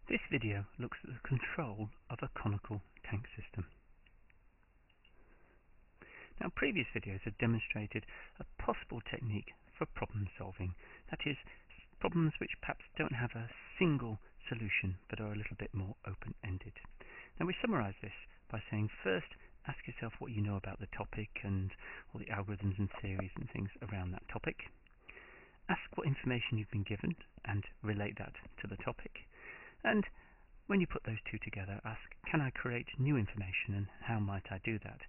This video looks at the control of a conical tank system. Now, previous videos have demonstrated a possible technique for problem solving, that is, problems which perhaps don't have a single solution but are a little bit more open-ended. Now, we summarize this by saying, first, ask yourself what you know about the topic and all the algorithms and theories and things around that topic. Ask what information you've been given and relate that to the topic. And when you put those two together, ask, can I create new information and how might I do that?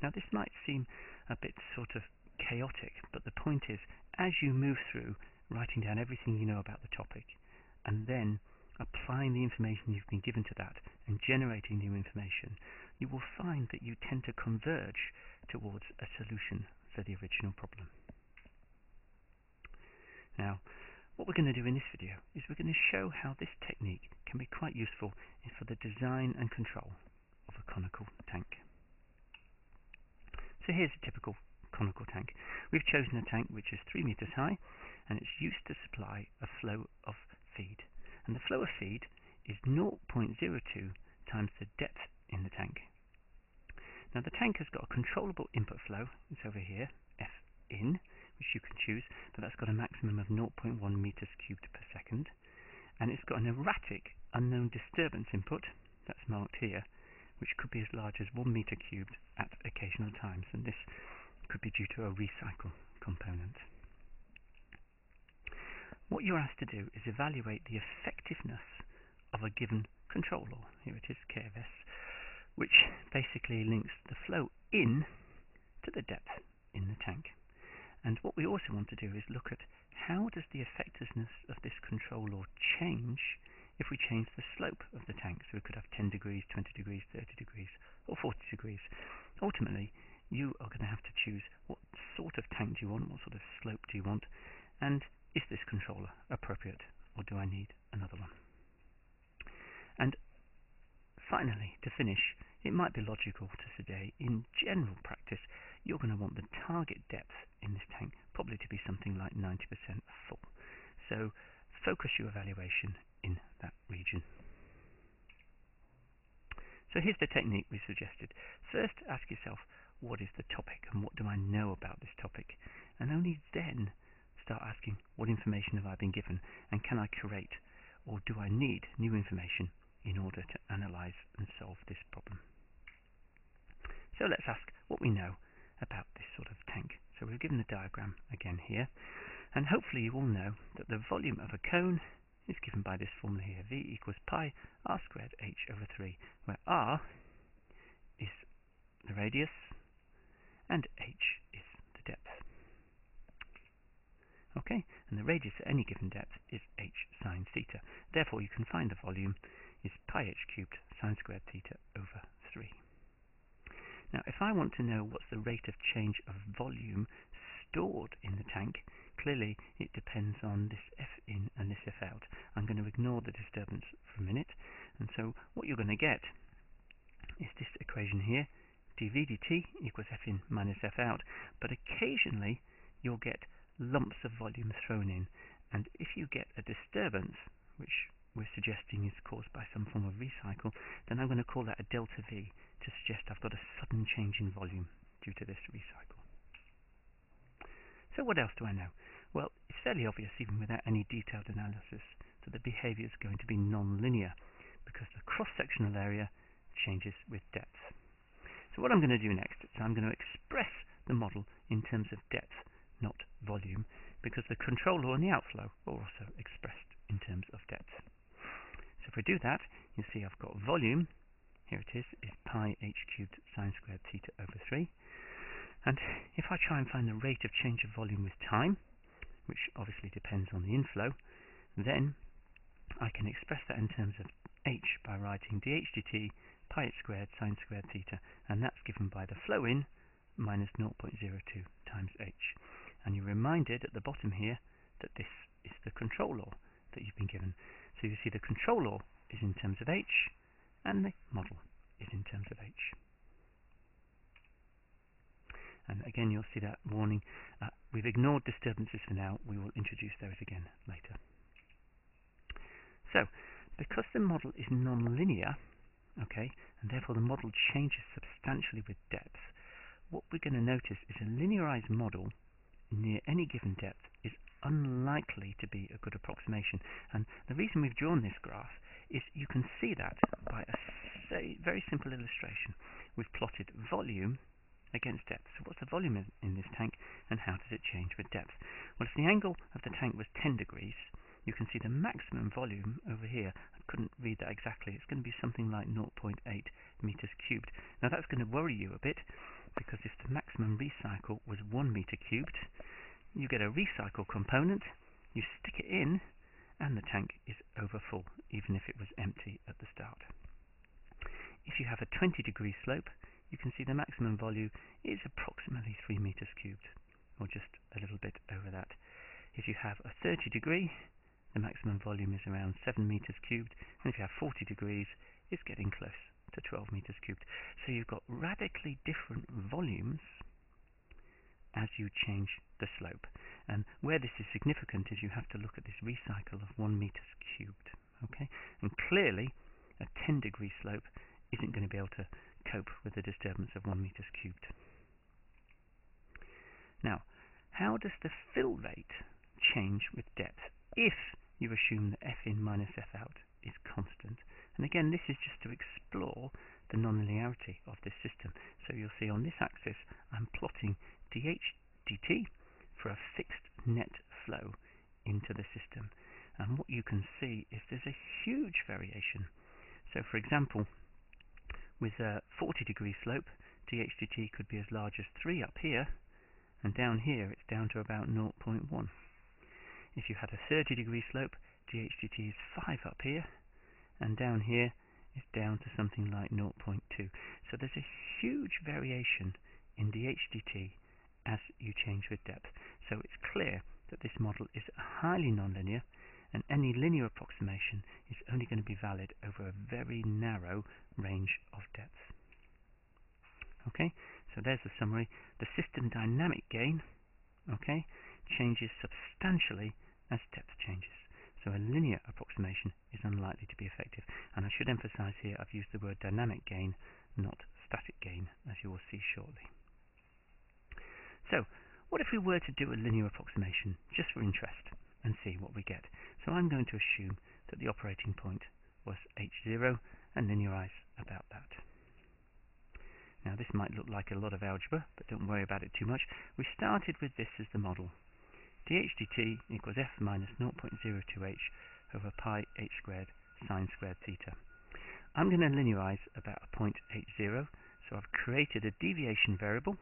Now, this might seem a bit sort of chaotic, but the point is, as you move through writing down everything you know about the topic and then applying the information you've been given to that and generating new information, you will find that you tend to converge towards a solution for the original problem. Now, what we're going to do in this video is we're going to show how this technique can be quite useful for the design and control of a conical tank. So here's a typical conical tank. We've chosen a tank which is 3 meters high, and it's used to supply a flow of feed. And the flow of feed is 0.02 times the depth in the tank. Now, the tank has got a controllable input flow. It's over here, F in, which you can choose, but that's got a maximum of 0.1 meters cubed per second. And it's got an erratic unknown disturbance input, that's marked here, which could be as large as 1 meter cubed at occasional times, and this could be due to a recycle component. What you're asked to do is evaluate the effectiveness of a given control law. Here it is, K of S, which basically links the flow in to the depth in the tank. And what we also want to do is look at how does the effectiveness of this control law change if we change the slope of the tank. So we could have 10 degrees, 20 degrees, 30 degrees, or 40 degrees. Ultimately, you are going to have to choose what sort of tank do you want, what sort of slope do you want, and is this controller appropriate, or do I need another one? And finally, to finish, it might be logical to say, in general practice, you're going to want the target depth in this tank probably to be something like 90% full. So focus your evaluation in that region. So here's the technique we suggested. First, ask yourself, what is the topic and what do I know about this topic? And only then start asking, what information have I been given and can I create, or do I need new information in order to analyze and solve this problem? So let's ask what we know about this sort of tank. So we've given the diagram again here, and hopefully you all know that the volume of a cone is given by this formula here, V equals pi r squared h over 3, where r is the radius and h is the depth. Okay, and the radius at any given depth is h sine theta. Therefore, you can find the volume is pi h cubed sine squared theta over 3. Now, if I want to know what's the rate of change of volume stored in the tank, clearly it depends on this F in and this F out. I'm going to ignore the disturbance for a minute, and so what you're going to get is this equation here, dv dt equals F in minus F out, but occasionally you'll get lumps of volume thrown in, and if you get a disturbance, which we're suggesting is caused by some form of recycle, then I'm going to call that a delta V to suggest I've got a sudden change in volume due to this recycle. So what else do I know? Well, it's fairly obvious, even without any detailed analysis, that the behavior is going to be non-linear because the cross-sectional area changes with depth. So what I'm going to do next is I'm going to express the model in terms of depth, not volume, because the control law and the outflow are also expressed in terms of depth. So if we do that, you'll see I've got volume, here it is pi h cubed sine squared theta over 3. And if I try and find the rate of change of volume with time, which obviously depends on the inflow, then I can express that in terms of h by writing dh dt pi h squared sine squared theta, and that's given by the flow in minus 0.02 times h. And you're reminded at the bottom here that this is the control law that you've been given. So you see the control law is in terms of h, and the model is in terms of h. And again, you'll see that warning. We've ignored disturbances for now. We will introduce those again later. So because the model is non-linear, okay, and therefore the model changes substantially with depth, what we're going to notice is a linearized model near any given depth is unlikely to be a good approximation. And the reason we've drawn this graph is you can see that by a very simple illustration. We've plotted volume against depth. So what's the volume in this tank, and how does it change with depth? Well, if the angle of the tank was 10 degrees, you can see the maximum volume over here. I couldn't read that exactly. It's going to be something like 0.8 meters cubed. Now that's going to worry you a bit, because if the maximum recycle was 1 meter cubed, you get a recycle component, you stick it in, and the tank is over full, even if it was empty at the start. If you have a 20-degree slope, you can see the maximum volume is approximately 3 meters cubed, or just a little bit over that. If you have a 30-degree, the maximum volume is around 7 meters cubed, and if you have 40 degrees, it's getting close to 12 meters cubed. So you've got radically different volumes as you change the slope. And where this is significant is you have to look at this recycle of 1 meters cubed. Okay? And clearly, a 10-degree slope isn't going to be able to cope with the disturbance of 1 meters cubed. Now, how does the fill rate change with depth if you assume that F in minus F out is constant? And again, this is just to explore the nonlinearity of this system. So you'll see on this axis, I'm plotting dH dt for a fixed net flow into the system. And what you can see is there's a huge variation. So for example, with a 40-degree slope, dH dt could be as large as 3 up here, and down here it's down to about 0.1. If you had a 30-degree slope, dH dt is 5 up here, and down here it's down to something like 0.2. So there's a huge variation in dH dt as you change with depth. So it's clear that this model is highly nonlinear, and any linear approximation is only going to be valid over a very narrow range of depth. Okay, so there's the summary. The system dynamic gain, okay, changes substantially as depth changes. So a linear approximation is unlikely to be effective. And I should emphasize here I've used the word dynamic gain, not static gain, as you will see shortly. So, what if we were to do a linear approximation, just for interest, and see what we get? So I'm going to assume that the operating point was h0 and linearize about that. Now this might look like a lot of algebra, but don't worry about it too much. We started with this as the model. dH dt equals f minus 0.02h over pi h squared sine squared theta. I'm going to linearize about a point h0, so I've created a deviation variable,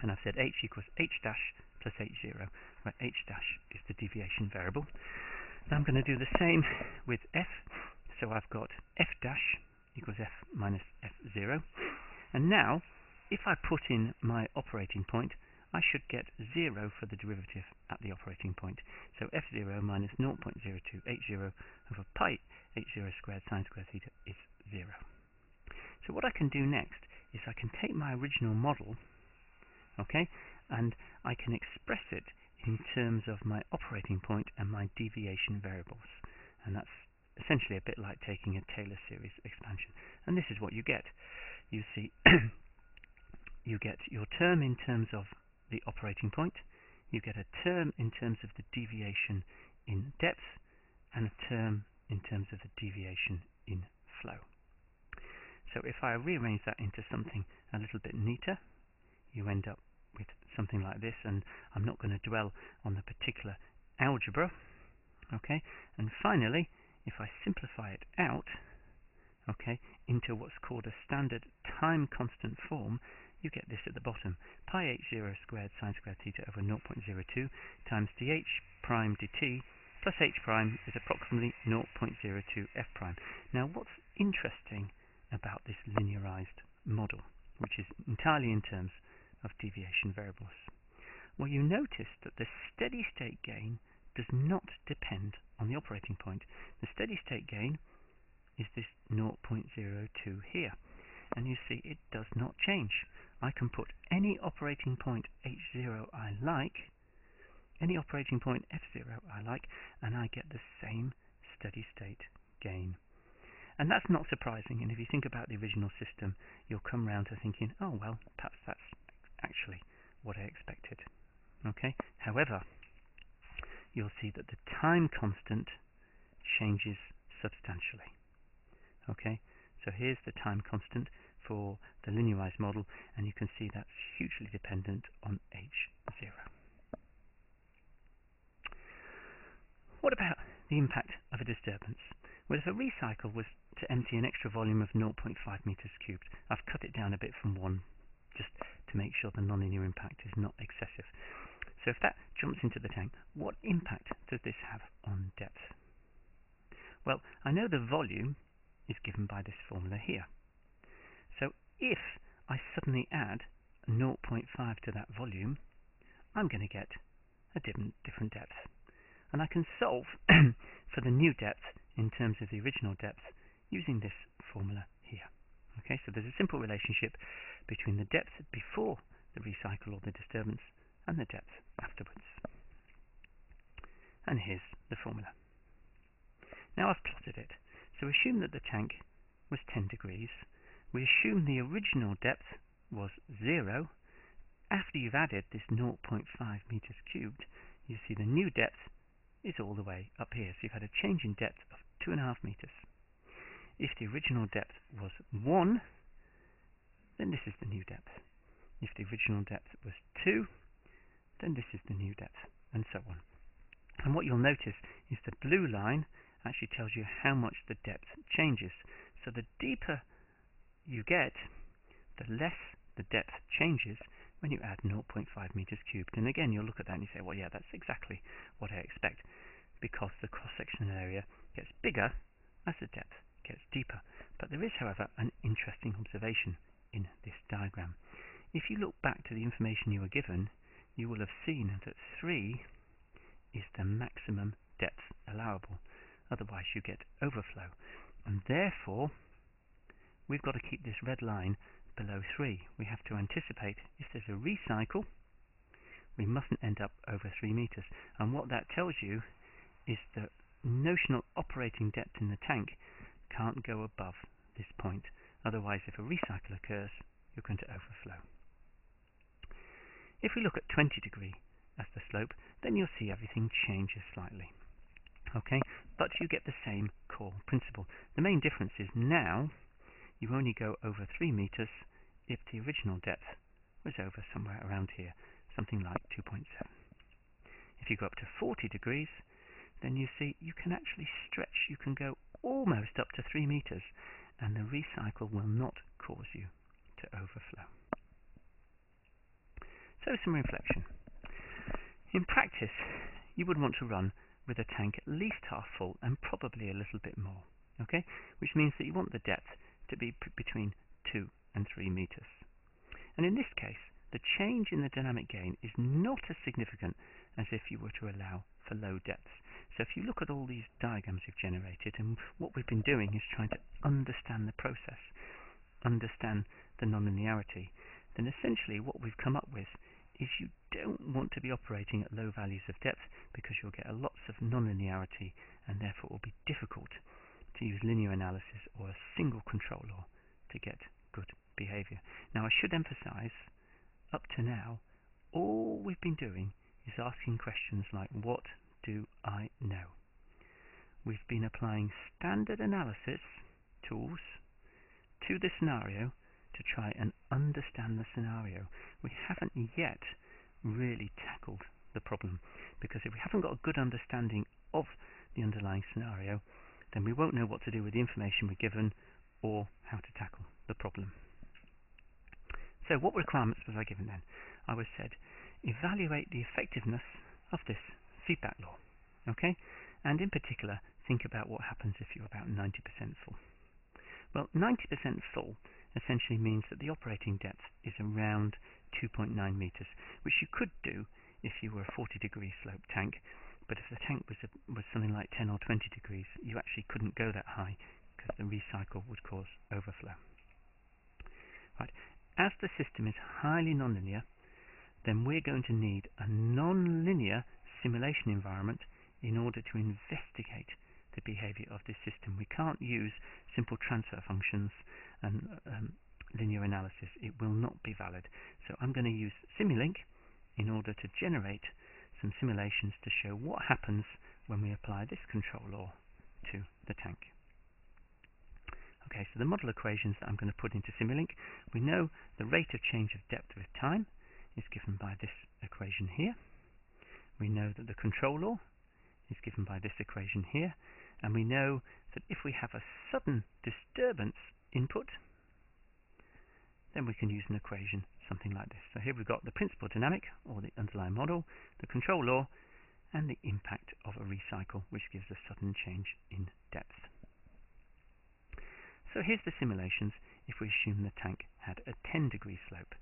and I've said h equals h dash plus h0, where h dash is the deviation variable. Now I'm going to do the same with f, so I've got f dash equals f minus f0, and now if I put in my operating point, I should get 0 for the derivative at the operating point. So f0 minus 0.02h0 over pi h0 squared sine squared theta is 0. So what I can do next is I can take my original model, okay, and I can express it in terms of my operating point and my deviation variables. And that's essentially a bit like taking a Taylor series expansion. And this is what you get. You see, you get your term in terms of the operating point, you get a term in terms of the deviation in depth, and a term in terms of the deviation in flow. So if I rearrange that into something a little bit neater, you end up with something like this, and I'm not going to dwell on the particular algebra. Okay, and finally, if I simplify it out, okay, into what's called a standard time constant form, you get this at the bottom. Pi h0 squared sine squared theta over 0.02 times dh prime dt plus h prime is approximately 0.02 f prime. Now what's interesting about this linearized model, which is entirely in terms of deviation variables? Well, you notice that the steady state gain does not depend on the operating point. The steady state gain is this 0.02 here, and you see it does not change. I can put any operating point h0 I like, any operating point f0 I like, and I get the same steady state gain. And that's not surprising, and if you think about the original system, you'll come round to thinking, oh well, perhaps that's actually what I expected. Okay. However, you'll see that the time constant changes substantially. Okay, so here's the time constant for the linearized model, and you can see that's hugely dependent on H0. What about the impact of a disturbance? Well, if a recycle was to empty an extra volume of 0.5 meters cubed, I've cut it down a bit from 1 just to make sure the nonlinear impact is not excessive. So if that jumps into the tank, what impact does this have on depth? Well, I know the volume is given by this formula here. So if I suddenly add 0.5 to that volume, I'm going to get a different depth. And I can solve for the new depth in terms of the original depth using this formula here. Okay, so there's a simple relationship between the depth before the recycle or the disturbance and the depth afterwards. And here's the formula. Now I've plotted it. So assume that the tank was 10 degrees. We assume the original depth was 0. After you've added this 0.5 meters cubed, you see the new depth is all the way up here. So you've had a change in depth of 2.5 meters. If the original depth was 1, then this is the new depth. If the original depth was 2, then this is the new depth, and so on. And what you'll notice is the blue line actually tells you how much the depth changes. So the deeper you get, the less the depth changes when you add 0.5 meters cubed. And again, you'll look at that and you say, well, yeah, that's exactly what I expect, because the cross-sectional area gets bigger as the depth gets deeper. But there is, however, an interesting observation in this diagram. If you look back to the information you were given, you will have seen that 3 is the maximum depth allowable. Otherwise you get overflow. And therefore, we've got to keep this red line below 3. We have to anticipate if there's a recycle, we mustn't end up over 3 meters. And what that tells you is that notional operating depth in the tank can't go above this point. Otherwise, if a recycle occurs, you're going to overflow. If we look at 20 degree as the slope, then you'll see everything changes slightly. Okay, but you get the same core principle. The main difference is now you only go over 3 meters if the original depth was over somewhere around here, something like 2.7. If you go up to 40 degrees, then you see you can actually stretch. You can go almost up to 3 meters, and the recycle will not cause you to overflow. So some reflection. In practice, you would want to run with a tank at least half full and probably a little bit more, okay? Which means that you want the depth to be between 2 and 3 meters. And in this case, the change in the dynamic gain is not as significant as if you were to allow for low depths. So if you look at all these diagrams you've generated, and what we've been doing is trying to understand the process, understand the nonlinearity, then essentially what we've come up with is you don't want to be operating at low values of depth, because you'll get lots of nonlinearity, and therefore it will be difficult to use linear analysis or a single control law to get good behavior. Now I should emphasize, up to now, all we've been doing is asking questions like, what do I know? We've been applying standard analysis tools to the scenario to try and understand the scenario. We haven't yet really tackled the problem, because if we haven't got a good understanding of the underlying scenario, then we won't know what to do with the information we're given or how to tackle the problem. So what requirements was I given then? I was said, evaluate the effectiveness of this feedback law, okay? And in particular, think about what happens if you're about 90% full. Well, 90% full essentially means that the operating depth is around 2.9 meters, which you could do if you were a 40 degree slope tank, but if the tank was something like 10 or 20 degrees, you actually couldn't go that high, because the recycle would cause overflow. Right. As the system is highly nonlinear, then we're going to need a nonlinear simulation environment in order to investigate the behavior of this system. We can't use simple transfer functions and linear analysis. It will not be valid. So I'm going to use Simulink in order to generate some simulations to show what happens when we apply this control law to the tank. Okay, so the model equations that I'm going to put into Simulink, we know the rate of change of depth with time is given by this equation here. We know that the control law is given by this equation here, and we know that if we have a sudden disturbance input, then we can use an equation something like this. So here we've got the principal dynamic, or the underlying model, the control law, and the impact of a recycle, which gives a sudden change in depth. So here's the simulations if we assume the tank had a 10-degree slope.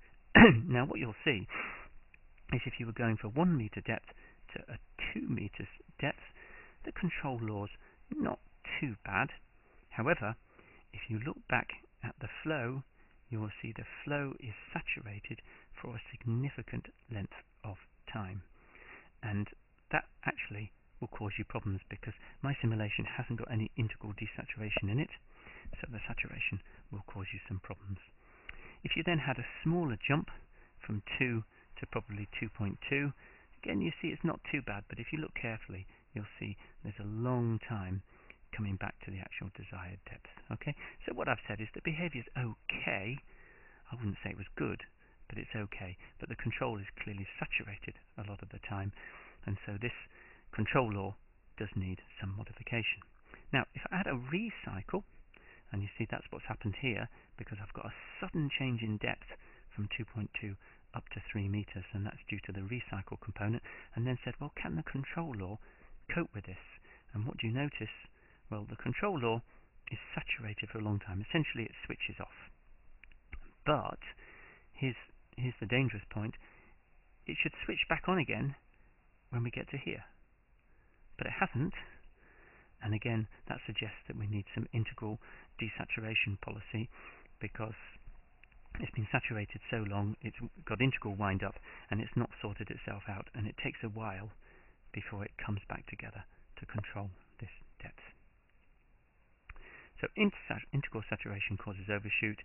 Now what you'll see is if you were going for 1 meter depth to a 2 meters depth, the control law's not too bad. However, if you look back at the flow, you will see the flow is saturated for a significant length of time. And that actually will cause you problems because my simulation hasn't got any integral desaturation in it, so the saturation will cause you some problems. If you then had a smaller jump from 2 to probably 2.2, again you see it's not too bad, but if you look carefully you'll see there's a long time coming back to the actual desired depth. Okay, so what I've said is the behavior is okay. I wouldn't say it was good, but it's okay. But the control is clearly saturated a lot of the time, and so this control law does need some modification. Now, if I add a recycle, and you see that's what's happened here, because I've got a sudden change in depth from 2.2 up to 3 meters, and that's due to the recycle component, and then said, well, can the control law cope with this? And what do you notice? Well, the control law is saturated for a long time. Essentially, it switches off. But here's the dangerous point. It should switch back on again when we get to here. But it hasn't. And again, that suggests that we need some integral desaturation policy, because it's been saturated so long, it's got integral wind up, and it's not sorted itself out, and it takes a while before it comes back together to control this depth. So integral saturation causes overshoot,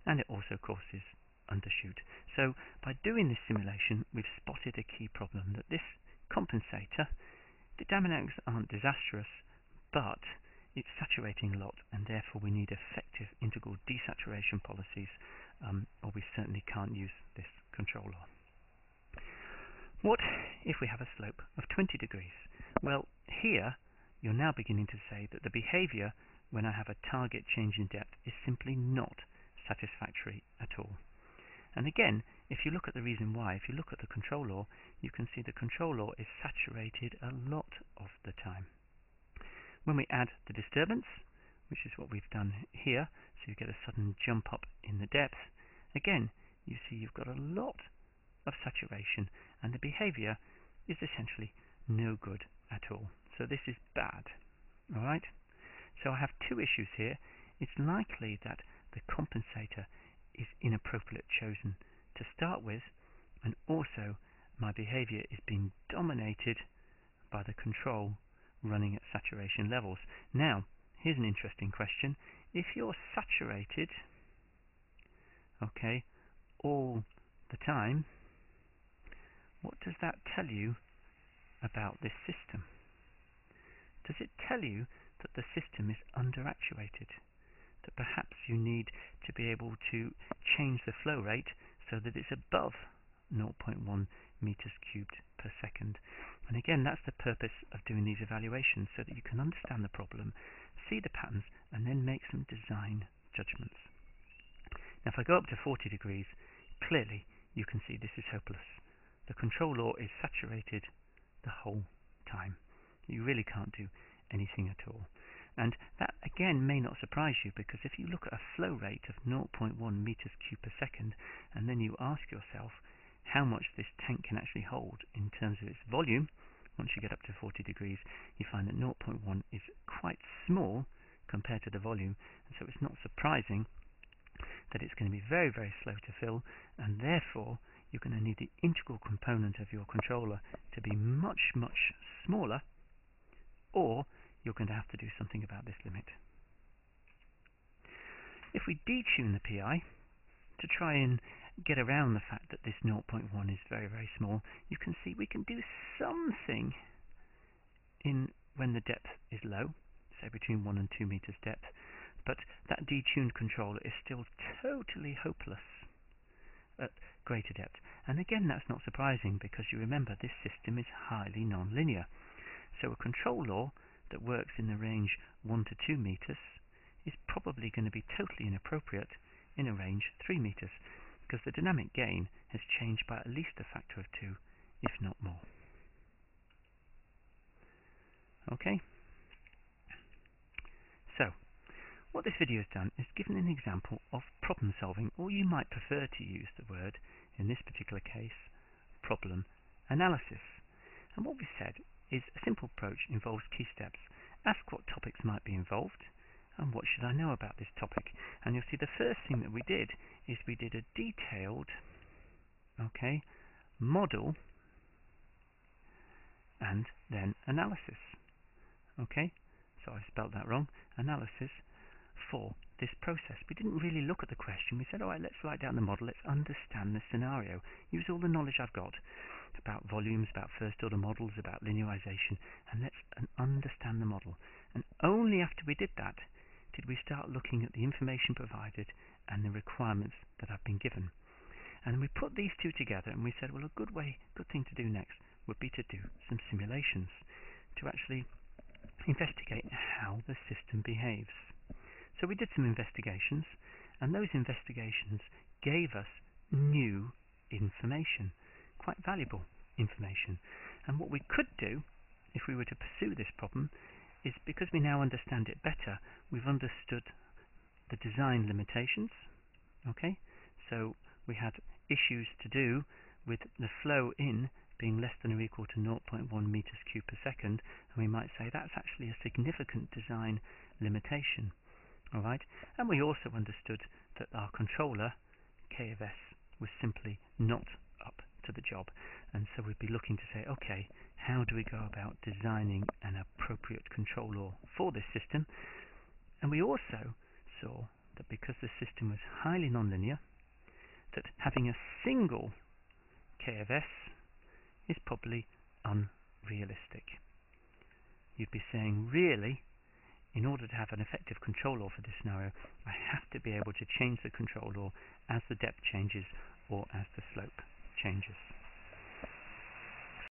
and it also causes undershoot. So by doing this simulation, we've spotted a key problem, that this compensator, the dynamics aren't disastrous, but it's saturating a lot, and therefore we need effective integral desaturation policies, or we certainly can't use this control law. What if we have a slope of 20 degrees? Well, here you're now beginning to say that the behavior when I have a target change in depth is simply not satisfactory at all. And again, if you look at the reason why, if you look at the control law, you can see the control law is saturated a lot of the time. When we add the disturbance, which is what we've done here, so you get a sudden jump up in the depth, again, you see you've got a lot of saturation, and the behavior is essentially no good at all. So this is bad. Alright? So I have two issues here. It's likely that the compensator is inappropriately chosen to start with, and also my behavior is being dominated by the control running at saturation levels. Now, here's an interesting question. If you're saturated, okay, all the time, what does that tell you about this system? Does it tell you that the system is underactuated? That perhaps you need to be able to change the flow rate so that it's above 0.1 meters cubed per second. And again, that's the purpose of doing these evaluations, so that you can understand the problem, see the patterns, and then make some design judgments. Now, if I go up to 40 degrees, clearly you can see this is hopeless. The control law is saturated the whole time. You really can't do anything at all. And that, again, may not surprise you, because if you look at a flow rate of 0.1 meters cubed per second, and then you ask yourself how much this tank can actually hold in terms of its volume, once you get up to 40 degrees, you find that 0.1 is quite small compared to the volume, and so it's not surprising that it's going to be very, very slow to fill, and therefore you're going to need the integral component of your controller to be much, much smaller, or you're going to have to do something about this limit. If we detune the PI to try and get around the fact that this 0.1 is very, very small, you can see we can do something when the depth is low, say between 1 and 2 meters depth, but that detuned controller is still totally hopeless at greater depth. And again, that's not surprising, because you remember this system is highly non-linear. So a control law that works in the range 1 to 2 meters is probably going to be totally inappropriate in a range 3 meters, because the dynamic gain has changed by at least a factor of 2, if not more. Okay? So, what this video has done is given an example of problem solving, or you might prefer to use the word, in this particular case, problem analysis. And what we said is a simple approach involves key steps. Ask what topics might be involved, and what should I know about this topic. And you'll see the first thing that we did is we did a detailed model and then analysis. So I spelled that wrong. Analysis for this process. We didn't really look at the question. We said, all right, let's write down the model, let's understand the scenario, use all the knowledge I've got about volumes, about first order models, about linearization, and let's understand the model. And only after we did that did we start looking at the information provided and the requirements that have been given. And we put these two together and we said, well, a good thing to do next would be to do some simulations to actually investigate how the system behaves. So we did some investigations, and those investigations gave us new information, quite valuable information. And what we could do, if we were to pursue this problem, is because we now understand it better, we've understood the design limitations. So we had issues to do with the flow in being less than or equal to 0.1 meters cubed per second, and we might say that's actually a significant design limitation. Alright, and we also understood that our controller, K of S, was simply not up to the job. And so we'd be looking to say, okay, how do we go about designing an appropriate control law for this system? And we also saw that because the system was highly nonlinear, that having a single K of S is probably unrealistic. You'd be saying, really, in order to have an effective control law for this scenario, I have to be able to change the control law as the depth changes or as the slope changes.